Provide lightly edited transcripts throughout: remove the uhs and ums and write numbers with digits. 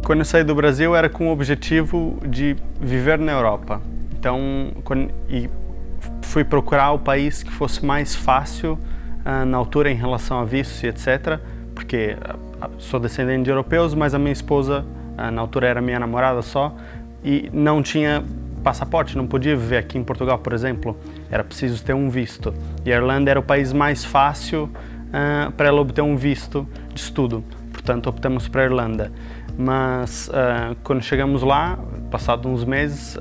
Quando eu saí do Brasil era com o objetivo de viver na Europa. Então, fui procurar o país que fosse mais fácil na altura em relação a vistos e etc. Porque sou descendente de europeus, mas a minha esposa na altura era minha namorada só e não tinha passaporte, não podia viver aqui em Portugal, por exemplo. Era preciso ter um visto. E a Irlanda era o país mais fácil para ela obter um visto de estudo. Portanto, optamos para a Irlanda. Mas quando chegamos lá, passados uns meses,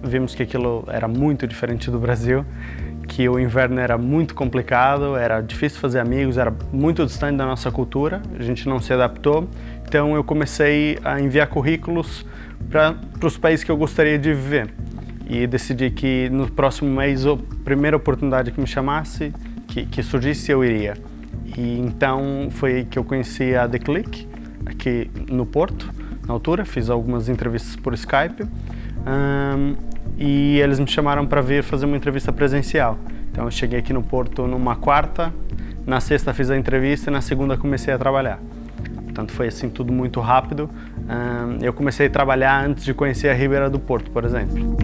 vimos que aquilo era muito diferente do Brasil, que o inverno era muito complicado, era difícil fazer amigos, era muito distante da nossa cultura, a gente não se adaptou. Então eu comecei a enviar currículos para os países que eu gostaria de viver. E decidi que no próximo mês, a primeira oportunidade que me chamasse, que surgisse, eu iria. E então foi aí que eu conheci a The Click, aqui no Porto, na altura. Fiz algumas entrevistas por Skype e eles me chamaram para vir fazer uma entrevista presencial. Então eu cheguei aqui no Porto numa quarta, na sexta fiz a entrevista e na segunda comecei a trabalhar. Portanto foi assim tudo muito rápido. Eu comecei a trabalhar antes de conhecer a Ribeira do Porto, por exemplo.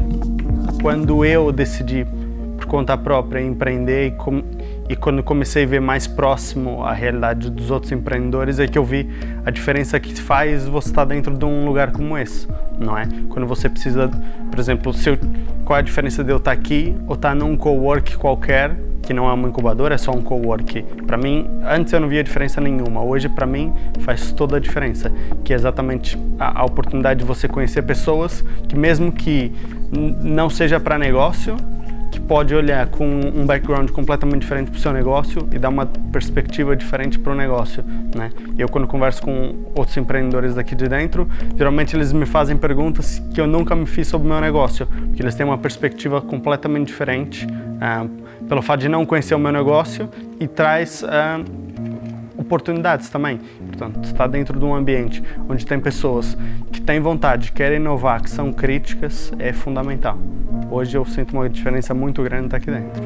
Quando eu decidi por conta própria empreender e quando comecei a ver mais próximo a realidade dos outros empreendedores é que eu vi a diferença que faz você estar dentro de um lugar como esse, não é? Quando você precisa, por exemplo, qual é a diferença de eu estar aqui ou estar num cowork qualquer, que não é uma incubadora, é só um cowork. Para mim, antes eu não via diferença nenhuma, hoje para mim faz toda a diferença, que é exatamente a oportunidade de você conhecer pessoas que mesmo que não seja para negócio, que pode olhar com um background completamente diferente para o seu negócio e dar uma perspectiva diferente para o negócio, né? Eu quando converso com outros empreendedores daqui de dentro, geralmente eles me fazem perguntas que eu nunca me fiz sobre o meu negócio, porque eles têm uma perspectiva completamente diferente pelo fato de não conhecer o meu negócio e traz oportunidades também. Portanto, estar dentro de um ambiente onde tem pessoas que têm vontade, querem inovar, que são críticas, é fundamental. Hoje eu sinto uma diferença muito grande aqui dentro.